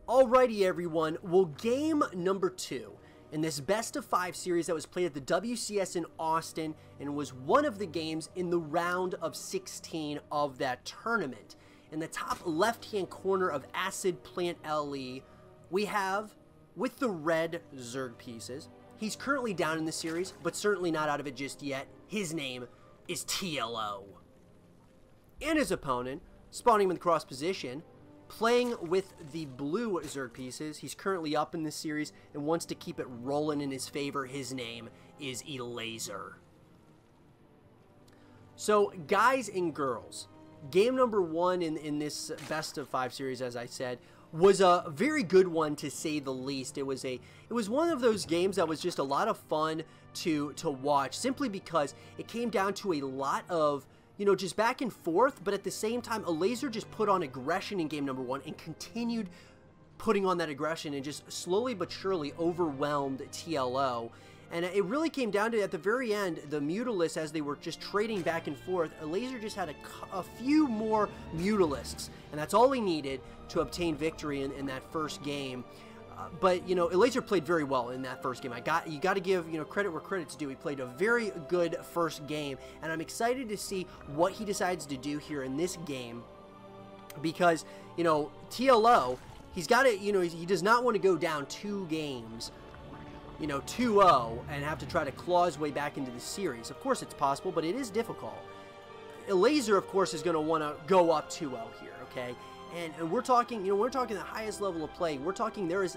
Alrighty everyone, well game number 2 in this best of 5 series that was played at the WCS in Austin and was one of the games in the round of 16 of that tournament. In the top left hand corner of Acid Plant LE, we have, with the red Zerg pieces, he's currently down in the series, but certainly not out of it just yet. His name is TLO. And his opponent, spawning him in the cross position, playing with the blue Zerg pieces. He's currently up in this series and wants to keep it rolling in his favor. His name is Elazer. So, guys and girls, game number 1 in this best of 5 series, as I said, was a very good one to say the least. It was one of those games that was just a lot of fun to watch, simply because it came down to a lot of, you know, just back and forth, but at the same time, Elazer just put on aggression in game number 1 and continued putting on that aggression and just slowly but surely overwhelmed TLO. And it really came down to, at the very end, the Mutalisks, as they were just trading back and forth, Elazer just had a few more Mutalisks, and that's all he needed to obtain victory in that first game. But, you know, Elazer played very well in that first game. You got to give, you know, credit where credit's due. He played a very good first game, and I'm excited to see what he decides to do here in this game, because, you know, TLO, he's got to, you know, he does not want to go down 2 games, you know, 2-0, and have to try to claw his way back into the series. Of course, it's possible, but it is difficult. Elazer, of course, is going to want to go up 2-0 here, okay? And we're talking, you know, we're talking the highest level of play. We're talking there is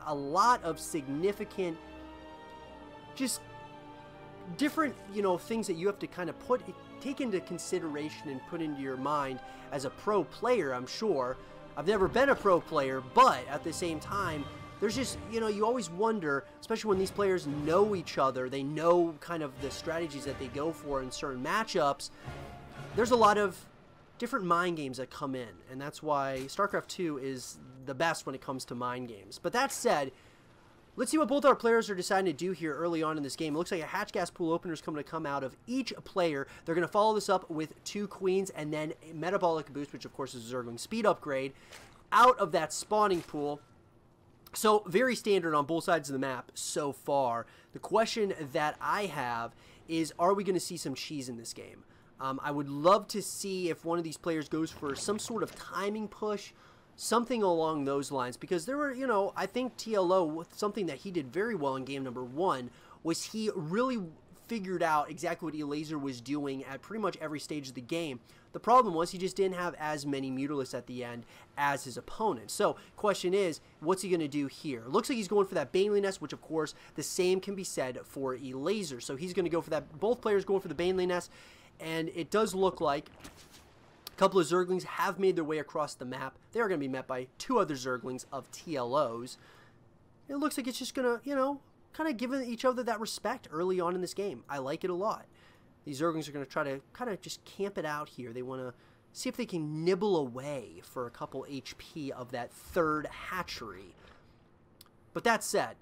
a lot of significant, just different, you know, things that you have to kind of take into consideration and put into your mind as a pro player, I'm sure. I've never been a pro player, but at the same time, there's just, you know, you always wonder, especially when these players know each other, they know kind of the strategies that they go for in certain matchups. There's a lot of different mind games that come in, and that's why StarCraft 2 is the best when it comes to mind games. But that said, let's see what both our players are deciding to do here early on in this game. It looks like a hatch gas pool opener is going to come out of each player. They're going to follow this up with 2 queens and then a metabolic boost, which of course is a Zergling speed upgrade, out of that spawning pool. So, very standard on both sides of the map so far. The question that I have is, are we going to see some cheese in this game? I would love to see if one of these players goes for some sort of timing push, something along those lines, because there were, you know, I think TLO, something that he did very well in game number 1, was he really figured out exactly what Elazer was doing at pretty much every stage of the game. The problem was he just didn't have as many Mutalisks at the end as his opponent. So, question is, what's he going to do here? Looks like he's going for that Baneley Nest, which of course, the same can be said for Elazer. So he's going to go for that, both players going for the Baneley Nest, and it does look like a couple of Zerglings have made their way across the map. They are going to be met by 2 other Zerglings of TLOs. It looks like it's just going to, you know, kind of giving each other that respect early on in this game. I like it a lot. These Zerglings are going to try to kind of just camp it out here. They want to see if they can nibble away for a couple HP of that 3rd hatchery. But that said,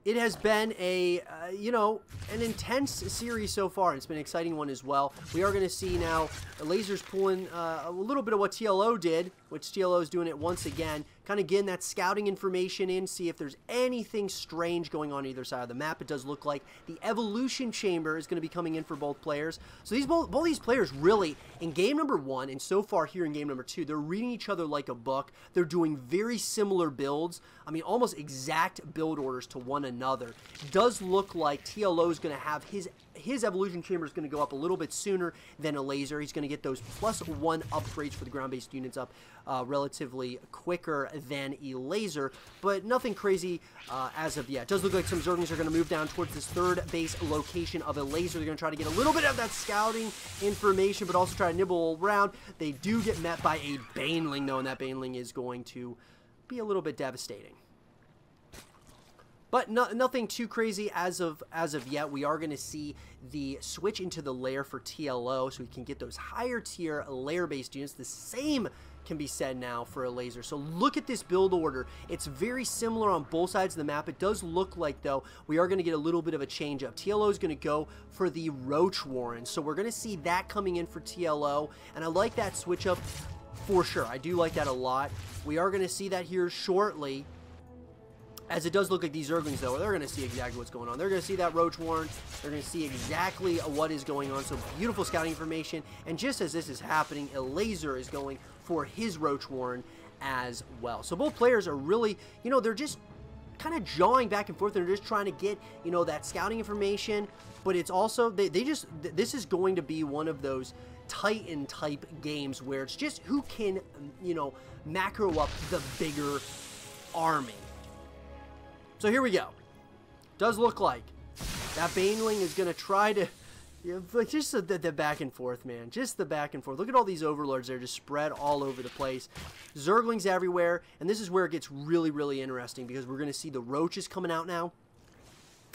it has been a, you know, an intense series so far. It's been an exciting one as well. We are going to see now Elazer's pulling a little bit of what TLO did, which TLO is doing it once again. Kind of getting that scouting information in, see if there's anything strange going on either side of the map. It does look like the evolution chamber is going to be coming in for both players. So both these players really, in game number 1 and so far here in game number 2, they're reading each other like a book. They're doing very similar builds. I mean, almost exact build orders to one another. It does look like TLO is going to have his evolution chamber is going to go up a little bit sooner than Elazer. He's going to get those +1 upgrades for the ground-based units up relatively quicker than Elazer, but nothing crazy as of yet. It does look like some Zerglings are going to move down towards this 3rd base location of Elazer. They're going to try to get a little bit of that scouting information, but also try to nibble around. They do get met by a Baneling, though, and that Baneling is going to be a little bit devastating. But nothing too crazy as of yet. We are going to see the switch into the lair for TLO, so we can get those higher tier lair-based units. The same can be said now for Elazer. So look at this build order. It's very similar on both sides of the map. It does look like, though, we are going to get a little bit of a change up. TLO is going to go for the Roach Warren. So we're going to see that coming in for TLO, and I like that switch up for sure. I do like that a lot. We are going to see that here shortly. As it does look like these Zerglings, though, they're going to see exactly what's going on. They're going to see that Roach Warren. They're going to see exactly what is going on. So beautiful scouting information. And just as this is happening, Elazer is going for his Roach Warren as well. So both players are really, you know, they're just kind of jawing back and forth. They're just trying to get, you know, that scouting information. But it's also, this is going to be one of those Titan type games where it's just who can, you know, macro up the bigger army. So here we go. Does look like that Baneling is going to try to, just the back and forth, man. Just the back and forth. Look at all these Overlords. They're just spread all over the place. Zerglings everywhere. And this is where it gets really, really interesting because we're going to see the Roaches coming out now.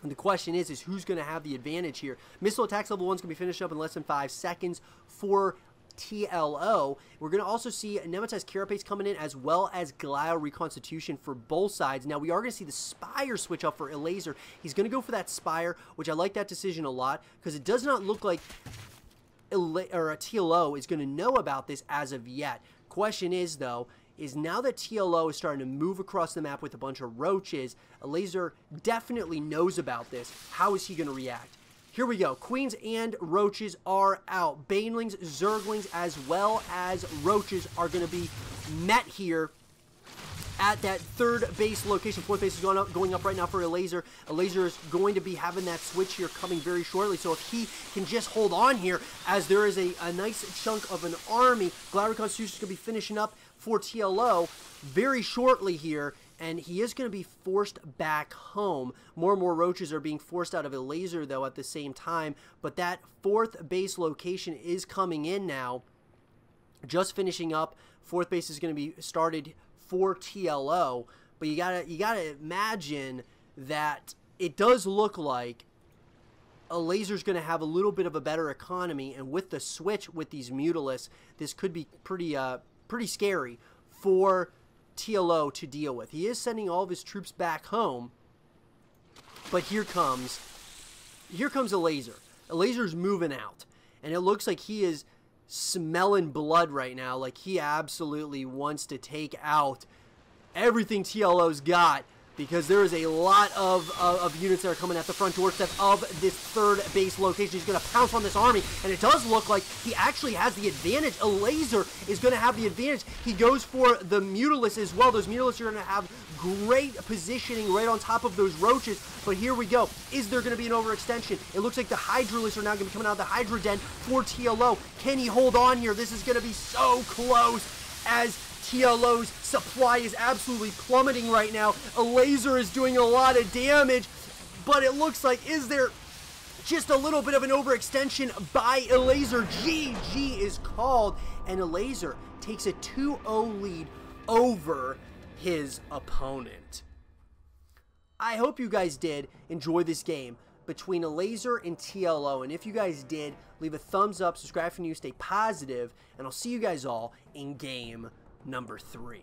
And the question is who's going to have the advantage here? Missile attacks level 1 is going to be finished up in less than 5 seconds for TLO. We're going to also see Nematize Carapace coming in as well as Glial Reconstitution for both sides. Now we are going to see the Spire switch up for Elazer. He's going to go for that Spire, which I like that decision a lot because it does not look like a TLO is going to know about this as of yet. Question is though, is now that TLO is starting to move across the map with a bunch of Roaches, Elazer definitely knows about this. How is he going to react? Here we go. Queens and Roaches are out. Banelings, Zerglings, as well as Roaches are going to be met here at that third base location. Fourth base is going up right now for Elazer. Elazer is going to be having that switch here coming very shortly. So if he can just hold on here, as there is a nice chunk of an army, Glial Reconstitution is going to be finishing up for TLO very shortly here. And he is going to be forced back home. More and more Roaches are being forced out of Elazer, though, at the same time. But that fourth base location is coming in now. Just finishing up. Fourth base is going to be started for TLO. But you gotta imagine that it does look like Elazer's going to have a little bit of a better economy. And with the switch with these Mutalisks, this could be pretty scary for TLO to deal with. He is sending all of his troops back home, but here comes Elazer. Elazer's moving out, and it looks like he is smelling blood right now. Like he absolutely wants to take out everything TLO's got, because there is a lot of units that are coming at the front doorstep of this third base location. He's going to pounce on this army, and it does look like he actually has the advantage. Elazer is going to have the advantage. He goes for the Mutalisks as well. Those Mutalisks are going to have great positioning right on top of those Roaches, but here we go. Is there going to be an overextension? It looks like the Hydralisks are now going to be coming out of the Hydra Den for TLO. Can he hold on here? This is going to be so close as TLO's supply is absolutely plummeting right now. Elazer is doing a lot of damage, but it looks like, is there just a little bit of an overextension by Elazer? GG is called, and Elazer takes a 2-0 lead over his opponent. I hope you guys did enjoy this game between Elazer and TLO, and if you guys did, leave a thumbs up, subscribe if you're new, stay positive, and I'll see you guys all in game number 3.